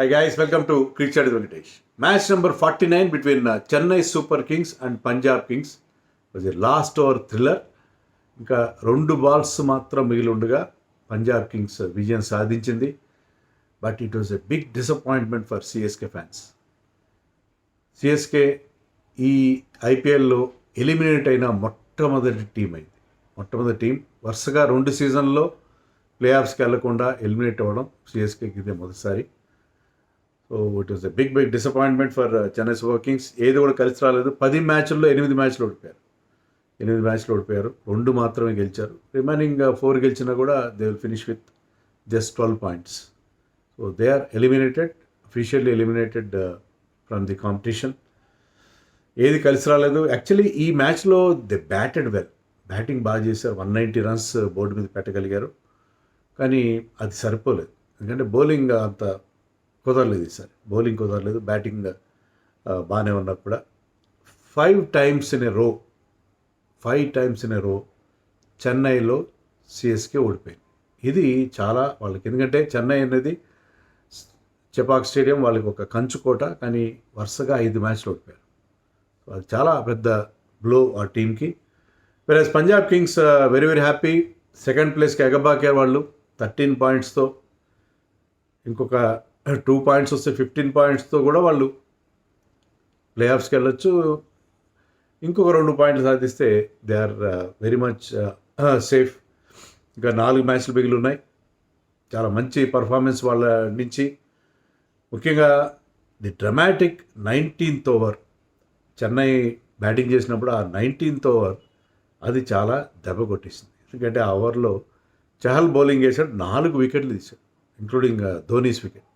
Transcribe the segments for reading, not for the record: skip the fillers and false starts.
Hi guys, welcome to Cricket Venkatesh. Match number 49 between Chennai Super Kings and Punjab Kings was a last over thriller. ఇంకా 2 balls మాత్రం మిగిలి ఉండగా Punjab kings విజయం సాధించింది. But it was a big disappointment for CSK fans. CSK ఈ ఐపీఎల్లో eliminate అయిన మొట్టమొదటి టీం అయింది. మొట్టమొదటి టీం వరుసగా 2 సీజన్లో ప్లే ఆఫ్స్కి వెళ్లకుండా ఎలిమినేట్ అవ్వడం సిఎస్కేకి ఇదే మొదటిసారి. So it was a big disappointment for Chennai super kings. ఏది కూడా కలిసి రాలేదు. 10 మ్యాచ్ల్లో 8 మ్యాచ్లు ఓడిపోయారు. 8 మ్యాచ్లు ఓడిపోయారు, 2 మాత్రమే గెలిచారు. రిమైనింగ్ 4 గెలిచినా కూడా they will finish with just 12 points. So they are eliminated, officially eliminated from the competition. ఏది కలిసి రాలేదు. యాక్చువల్లీ ఈ మ్యాచ్లో దే బ్యాటెడ్ వెల్, బ్యాటింగ్ బాగా చేశారు. 190 runs బోర్డు మీద పెట్టగలిగారు. కానీ అది సరిపోలేదు, ఎందుకంటే బౌలింగ్ అంత కుదరలేదు. ఈసారి బౌలింగ్ కుదరలేదు, బ్యాటింగ్ బాగానే ఉన్నా కూడా 5 times in a row చెన్నైలో సిఎస్కే ఓడిపోయింది. ఇది చాలా వాళ్ళకి, ఎందుకంటే చెన్నై అనేది చెపాక్ స్టేడియం వాళ్ళకి ఒక కంచుకోట, కానీ వరుసగా 5 మ్యాచ్లు ఓడిపోయారు. అది చాలా పెద్ద బ్లో ఆ టీంకి. Versus Punjab Kings very happy. Second ప్లేస్కి ఎగబాకారు వాళ్ళు 13 pointsతో. ఇంకొక 2 points వస్తే 15 pointsతో కూడా వాళ్ళు ప్లే ఆఫ్స్కి వెళ్ళొచ్చు. ఇంకొక 2 points సాధిస్తే they are very much safe. ఇంకా 4 మ్యాచ్లు మిగిలి ఉన్నాయి. చాలా మంచి పర్ఫార్మెన్స్ వాళ్ళ నుంచి. ముఖ్యంగా the dramatic 19th over Chennai batting చేసినప్పుడు ఆ 19th over అది చాలా దెబ్బ కొట్టేసింది. ఎందుకంటే ఆ ఓవర్లో చహల్ బౌలింగ్ వేసాడు, 4 వికెట్లు తీశాడు, ఇంక్లూడింగ్ ధోనీస్ వికెట్.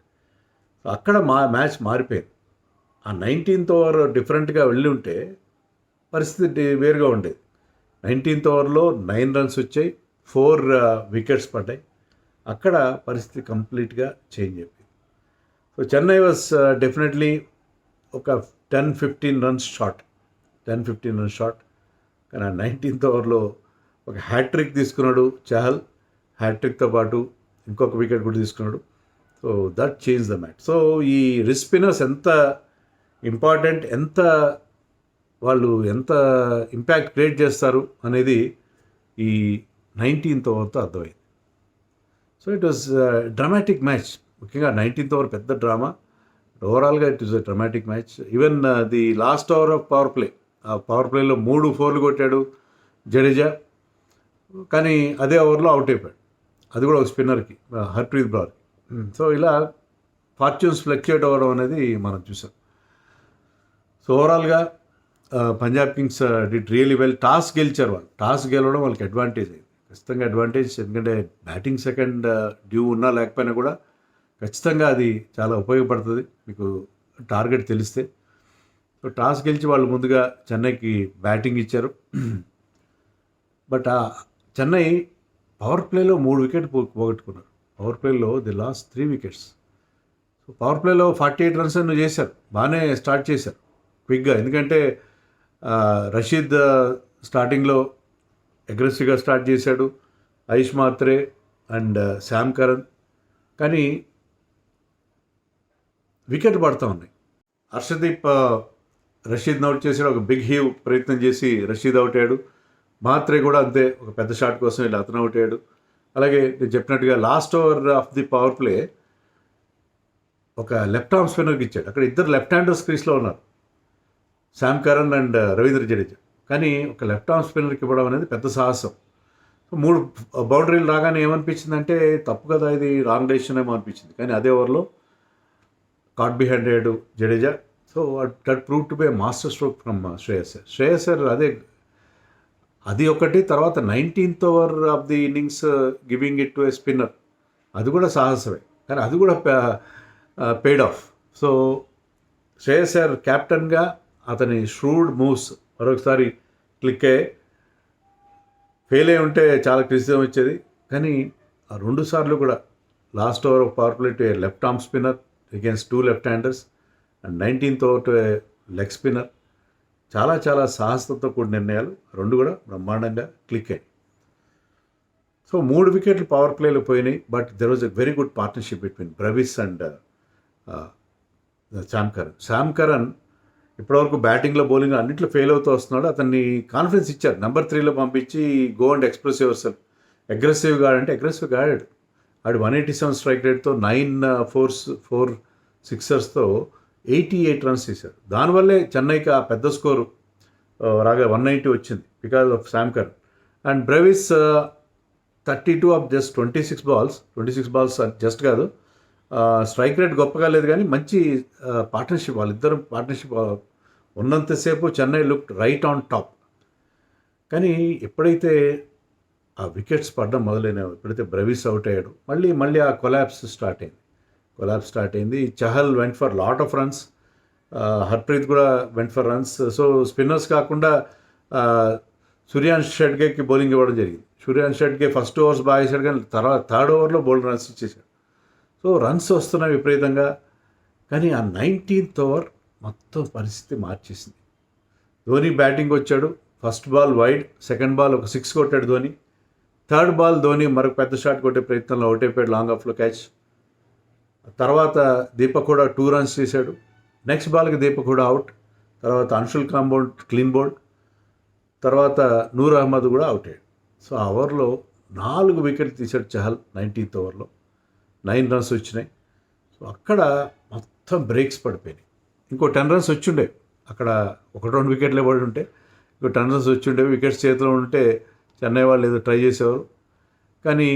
అక్కడ మ్యాచ్ మారిపోయింది. ఆ 19th over డిఫరెంట్గా వెళ్ళి ఉంటే పరిస్థితి వేరుగా ఉండేది. 19th overలో 9 runs వచ్చాయి, 4 wickets పడ్డాయి. అక్కడ పరిస్థితి కంప్లీట్గా చేంజ్ అయిపోయింది. సో చెన్నై వాజ్ డెఫినెట్లీ ఒక 10-15 runs షార్ట్. కానీ ఆ 19th overలో ఒక హ్యాట్రిక్ తీసుకున్నాడు చహల్. హ్యాట్రిక్తో పాటు ఇంకొక వికెట్ కూడా తీసుకున్నాడు. So that change the match. So ఈ రిస్ట్ స్పిన్నర్స్ ఎంత ఇంపార్టెంట్, వాళ్ళు ఎంత ఇంపాక్ట్ క్రియేట్ చేస్తారు అనేది ఈ 19th overతో అర్థమైంది. So it was dramatic match. ముఖ్యంగా 19th over పెద్ద డ్రామా. ఓవరాల్గా it was a dramatic match. Even the last over of power play, ఆ పవర్ ప్లేలో 3 4 కొట్టాడు జడేజా. కానీ అదే ఓవర్లో అవుట్ అయిపోయాడు. అది కూడా ఒక స్పిన్నర్కి, హర్ప్రీత్ బ్రౌన్కి. సో ఇలా ఫార్చ్యూన్స్ ఫ్లక్చుయేట్ అవ్వడం అనేది మనం చూసాం. సో ఓవరాల్గా Punjab Kings did really well. Toss గెలిచారు వాళ్ళు. టాస్ గెలవడం వాళ్ళకి అడ్వాంటేజ్ అయింది, ఖచ్చితంగా అడ్వాంటేజ్. ఎందుకంటే బ్యాటింగ్ సెకండ్ డ్యూ ఉన్నా లేకపోయినా కూడా ఖచ్చితంగా అది చాలా ఉపయోగపడుతుంది మీకు టార్గెట్ తెలిస్తే. సో టాస్ గెలిచి వాళ్ళు ముందుగా చెన్నైకి బ్యాటింగ్ ఇచ్చారు. బట్ చెన్నై పవర్ ప్లేలో 3 wickets పోగొట్టుకున్నారు. పవర్ ప్లేలో the last 3 wickets. So power ప్లేలో 48 runs చేశారు, బాగానే స్టార్ట్ చేశారు క్విక్గా. ఎందుకంటే రషీద్ స్టార్టింగ్లో అగ్రెసివ్గా స్టార్ట్ చేశాడు, ఐష్ మాత్రే అండ్ శామ్ కరణ్. కానీ వికెట్ పడుతూ ఉన్నాయి. హర్షదీప్ రషీద్ని అవుట్ చేశాడు. ఒక బిగ్ హీవ్ ప్రయత్నం చేసి రషీద్ అవుట్ అయ్యాడు. మాత్రే కూడా అంతే, ఒక పెద్ద షాట్ కోసం ఇలా అతను అవుట్ అయ్యాడు. అలాగే నేను చెప్పినట్టుగా last over of the power play ఒక లెఫ్ట్ ఆర్మ్ స్పిన్నర్కి ఇచ్చాడు. అక్కడ 2 left handers క్రీస్లో ఉన్నారు, Sam Curran and Ravindra Jadeja. కానీ ఒక లెఫ్ట్ ఆర్మ్ స్పిన్నర్కి ఇవ్వడం అనేది పెద్ద సాహసం. 3 బౌండరీలు రాగానే ఏమనిపించింది అంటే తప్పు కదా, ఇది రాంగ్ డెసిషన్ ఏమో అనిపించింది. కానీ అదే ఓవర్లో కాట్ బిహైండ్ అయ్యాడు Jadeja. So that prove to be master stroke from Shreyas Iyer. అది ఒకటి. తర్వాత 19th over of the innings giving it to A spinner, అది కూడా సాహసమే, కానీ అది కూడా పేడ్ ఆఫ్. సో శ్రేయస్ అయ్యర్ కెప్టెన్గా అతని ష్రూడ్ మూవ్స్ మరొకసారి క్లిక్ అయ్యి, ఫెయిల్ అయి ఉంటే చాలా క్రిటిసిజం వచ్చేది. కానీ ఆ 2 సార్లు కూడా last over of power play to A left arm spinner against 2 left handers and 19th over to A leg spinner. చాలా సాహసంతో కూడిన నిర్ణయాలు, 2 కూడా బ్రహ్మాండంగా క్లిక్ అయ్యాయి. సో 3 wickets పవర్ ప్లేలో పోయినాయి. But there was a very good partnership between బ్రవిస్ and Sam Curran ఇప్పటివరకు బ్యాటింగ్లో బౌలింగ్ అన్నింటిలో ఫెయిల్ అవుతూ వస్తున్నాడు. అతన్ని కాన్ఫిడెన్స్ ఇచ్చారు, నెంబర్ 3లో పంపించి go and express your self, అగ్రెసివ్గా ఆడంటే అగ్రెసివ్గా ఆడాడు. ఆడు 187 స్ట్రైక్ రేట్తో 4 సిక్సర్స్తో 88 రన్స్ చేశాడు. దానివల్లే చెన్నైకి ఆ పెద్ద స్కోరు రాగా 190 వచ్చింది because of Sam Curran. And Brevis 32 of just 26 balls just కాదు, స్ట్రైక్ రేట్ గొప్పగా లేదు కానీ మంచి పార్ట్నర్షిప్, వాళ్ళిద్దరు పార్ట్నర్షిప్ ఉన్నంతసేపు Chennai look right on top. కానీ ఎప్పుడైతే ఆ వికెట్స్ పడడం మొదలైనవి, ఎప్పుడైతే బ్రెవిస్ అవుట్ అయ్యాడు, మళ్ళీ ఆ కొలాప్స్ స్టార్ట్ అయింది. Chahal went for lot of runs, Harpreet కూడా went for runs. So spinners కాకుండా సూర్యాన్ షెడ్గేకి బౌలింగ్ ఇవ్వడం జరిగింది. సూర్యాన్ షెడ్గే ఫస్ట్ ఓవర్స్ బాగా వేసాడు కానీ తర్వాత థర్డ్ ఓవర్లో బౌల్డ్ రన్స్ ఇచ్చేసాడు. సో రన్స్ వస్తున్నాయి విపరీతంగా. కానీ ఆ 19th ఓవర్ మొత్తం పరిస్థితి మార్చేసింది. ధోని బ్యాటింగ్ వచ్చాడు, first ball wide, second ball ఒక 6 కొట్టాడు ధోని. థర్డ్ బాల్ ధోని మరొక పెద్ద షాట్ కొట్టే ప్రయత్నంలో అవుట్ అయిపోయాడు, లాంగ్ ఆఫ్లో క్యాచ్. తర్వాత దీపక్ కూడా 2 రన్స్ చేశాడు. నెక్స్ట్ బాల్కి దీపక్ కూడా అవుట్. తర్వాత అన్షుల్ కాంబౌండ్ క్లీన్ బౌల్డ్. తర్వాత నూర్ అహ్మద్ కూడా అవుట్ అయ్యాడు. సో ఆ ఓవర్లో 4 వికెట్లు తీశాడు చహల్ 19th ఓవర్లో. 9 రన్స్ వచ్చినాయి. సో అక్కడ మొత్తం బ్రేక్స్ పడిపోయినాయి. ఇంకో 10 రన్స్ వచ్చిండే, అక్కడ 1-2 వికెట్లే పడి ఉంటే ఇంకో 10 రన్స్ వచ్చిండేవి. వికెట్స్ చేతిలో ఉంటే చెన్నై వాళ్ళు ఏదో ట్రై చేసేవారు. కానీ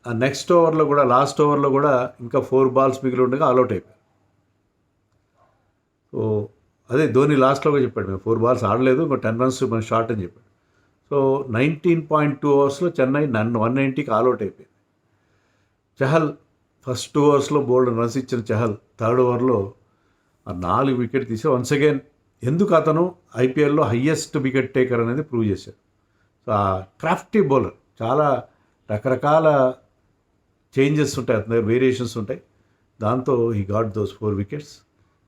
ఆ నెక్స్ట్ ఓవర్లో కూడా, లాస్ట్ ఓవర్లో కూడా ఇంకా 4 బాల్స్ మిగిలి ఉండగా ఆల్అౌట్ అయిపోయారు. సో అదే ధోని లాస్ట్లోగా చెప్పాడు, మేము 4 బాల్స్ ఆడలేదు, ఇంకో 10 రన్స్ మన షార్ట్ అని చెప్పాడు. సో 19.2 ఓవర్స్లో చెన్నై 190కి ఆల్అౌట్ అయిపోయింది. చహల్ ఫస్ట్ 2 ఓవర్స్లో బోల్డ్ రన్స్ ఇచ్చిన చహల్ థర్డ్ ఓవర్లో ఆ 4 వికెట్ తీసి వన్స్ అగైన్ ఎందుకు అతను ఐపీఎల్లో హయ్యెస్ట్ వికెట్ టేకర్ అనేది ప్రూవ్ చేశాడు. సో ఆ క్రాఫ్టీ బౌలర్, చాలా రకరకాల చేంజెస్ ఉంటాయి అతని దగ్గర, వేరియేషన్స్ ఉంటాయి. దాంతో he got those 4 wickets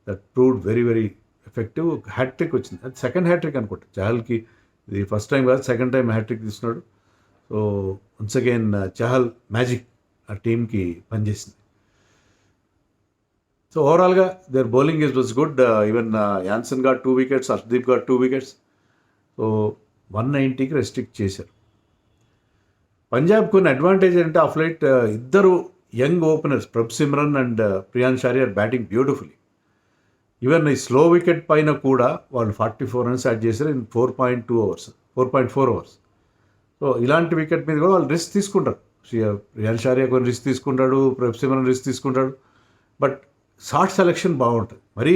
that proved very very effective. Hat trick వచ్చింది, అది సెకండ్ హ్యాట్రిక్ అనుకుంటా చహల్కి. ఇది ఫస్ట్ టైం కాదు, సెకండ్ టైం హ్యాట్రిక్ తీస్తున్నాడు. So once again Chahal magic ఆ టీంకి పనిచేసింది. సో ఓవరాల్గా their bowling was good. Even Jansen got 2 wickets, Harshdeep got 2 wickets. So 190కి రెస్ట్రిక్ట్ చేశారు. పంజాబ్ కొన్ని అడ్వాంటేజ్ అంటే ఆఫ్ లైట్ ఇద్దరు young openers Prabh Simran and Priyansh Arya batting beautifully. Even ఈ స్లో వికెట్ పైన కూడా వాళ్ళు 44 రన్స్ యాడ్ చేశారు ఇన్ 4.4 అవర్స్. సో ఇలాంటి వికెట్ మీద కూడా వాళ్ళు రిస్క్ తీసుకుంటారు. ప్రియాన్ షారియర్ కొన్ని రిస్క్ తీసుకుంటాడు, ప్రభ్ సిమ్రన్ రిస్క్ తీసుకుంటాడు. బట్ షార్ట్ సెలెక్షన్ బాగుంటుంది, మరీ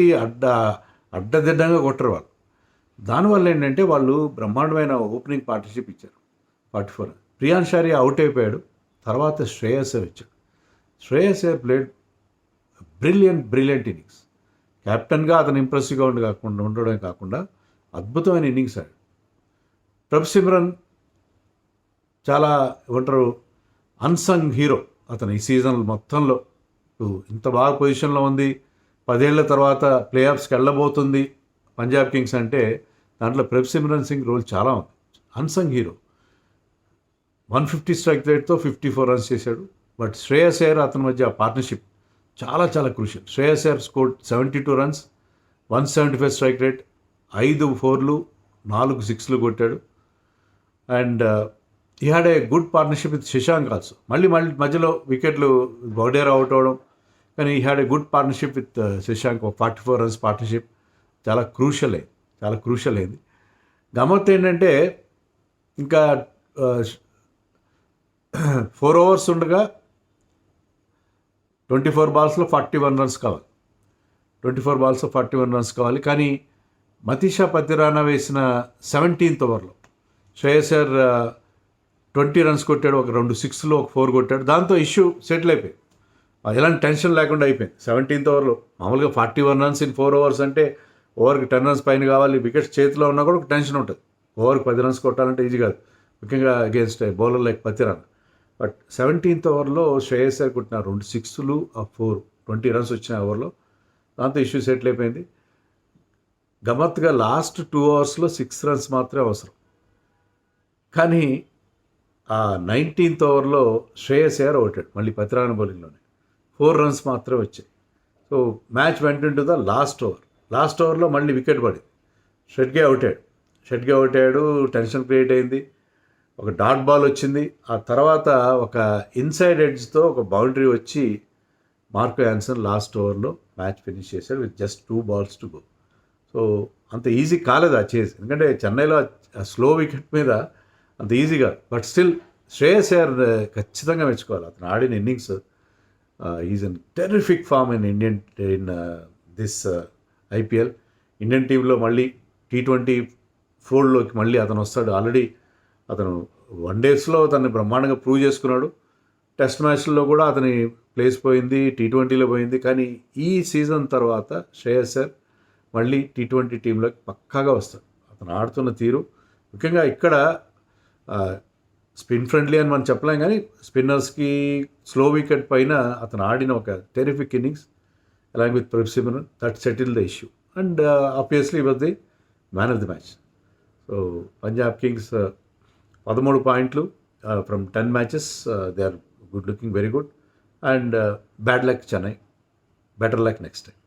అడ్డదిడ్డంగా కొట్టరు వాళ్ళు. దానివల్ల ఏంటంటే వాళ్ళు బ్రహ్మాండమైన ఓపెనింగ్ పార్ట్నర్షిప్ ఇచ్చారు. 44 ప్రియాన్ షారియర్ అవుట్ అయిపోయాడు. తర్వాత శ్రేయస్ అయ్యర్ వచ్చాడు. Shreyas Iyer played brilliant innings. కెప్టెన్గా అతను ఇంప్రెసివ్గా ఉండడమే కాకుండా అద్భుతమైన ఇన్నింగ్స్ ఆడాడు. ప్రభ్ సిమ్రన్ చాలా ఏమంటారు అన్సంగ్ హీరో. అతను ఈ సీజన్ మొత్తంలో ఇంత బాగా పొజిషన్లో ఉంది, 10 ఏళ్ల తర్వాత ప్లే ఆఫ్స్కి వెళ్ళబోతుంది పంజాబ్ కింగ్స్ అంటే దాంట్లో ప్రభ్ సిమ్రన్ సింగ్ రోల్ చాలా ఉంది. Unsung hero. 150 స్ట్రైక్ రేట్తో 54 రన్స్ చేశాడు. బట్ శ్రేయస్ అయ్యర్ అతని మధ్య పార్ట్నర్షిప్ చాలా చాలా crucial. Shreyas Iyer scored 72 runs, 175 strike rate, 5 4లు, 4 6లు కొట్టాడు. అండ్ ఈ had a good partnership with Shashank also. మళ్ళీ మధ్యలో వికెట్లు బౌడేరా అవుట్ అవ్వడం, కానీ ఈ had a good partnership with Shashank. 44 runs partnership చాలా క్రూషియల్ అయింది. గమ్మత్ ఏంటంటే ఇంకా 4 ఓవర్స్ ఉండగా 24 బాల్స్లో 41 రన్స్ కావాలి. 24 బాల్స్లో 41 రన్స్ కావాలి. కానీ మతీషా పతిరానా వేసిన 17th ఓవర్లో శ్రేయస్ అయ్యర్ 20 రన్స్ కొట్టాడు, ఒక 2 6లు, ఒక 4 కొట్టాడు. దాంతో ఇష్యూ సెటిల్ అయిపోయింది, ఎలాంటి టెన్షన్ లేకుండా అయిపోయింది. 17th ఓవర్లో మామూలుగా 41 రన్స్ ఇన్ 4 ఓవర్స్ అంటే ఓవర్కి 10 రన్స్ పైన కావాలి. వికెట్స్ చేతిలో ఉన్నా కూడా ఒక టెన్షన్ ఉంటుంది. ఓవర్కి 10 రన్స్ కొట్టాలంటే ఈజీ కాదు, ముఖ్యంగా against bowler like Pathirana. But 17th ఓవర్లో శ్రేయస్ అయ్యర్ కొట్టిన 2 6లు, ఆ 4 20 రన్స్ వచ్చిన ఓవర్లో, దాంతో ఇష్యూ సెటిల్ అయిపోయింది. గమ్మత్తుగా లాస్ట్ 2 ఓవర్స్లో 6 రన్స్ మాత్రమే అవసరం. కానీ ఆ 19th ఓవర్లో శ్రేయస్ అయ్యర్ ఓటాడు మళ్ళీ పతిరానా బౌలింగ్లోనే, 4 రన్స్ మాత్రమే వచ్చాయి. So match went to the last ఓవర్లో మళ్ళీ వికెట్ పడింది. షెడ్గే అవుట్ అయ్యాడు. టెన్షన్ క్రియేట్ అయింది. ఒక డాట్ బాల్ వచ్చింది. ఆ తర్వాత ఒక ఇన్సైడ్ ఎడ్జ్తో ఒక బౌండరీ వచ్చి మార్కో యాన్సన్ లాస్ట్ ఓవర్లో మ్యాచ్ ఫినిష్ చేశాడు with just 2 balls to go. So అంత ఈజీ కాలేదు ఆ చేజ్, ఎందుకంటే చెన్నైలో స్లో వికెట్ మీద అంత ఈజీగా. బట్ స్టిల్ శ్రేయస్ అయ్యర్ ఖచ్చితంగా మెచ్చుకోవాలి. అతను ఆడిన ఇన్నింగ్స్, is in terrific form in this IPL. Indian టీంలో మళ్ళీ T20 ఫోల్డ్లోకి మళ్ళీ అతను వస్తాడు. ఆల్రెడీ అతను వన్డేస్లో అతన్ని బ్రహ్మాండంగా ప్రూవ్ చేసుకున్నాడు. టెస్ట్ మ్యాచ్ల్లో కూడా అతని ప్లేస్ పోయింది, T20లో పోయింది. కానీ ఈ సీజన్ తర్వాత శ్రేయస్ అయ్యర్ మళ్ళీ T20 టీంలోకి పక్కాగా వస్తాడు. అతను ఆడుతున్న తీరు, ముఖ్యంగా ఇక్కడ స్పిన్ ఫ్రెండ్లీ అని మనం చెప్పలేం, కానీ స్పిన్నర్స్కి స్లో వికెట్ పైన అతను ఆడిన ఒక terrific innings along with Pradeep Simran that settle the issue. And obviously was the man of the match. So Punjab Kings 13 పాయింట్లు from 10 matches. They are good, looking very good. And bad luck Chennai, better luck next time.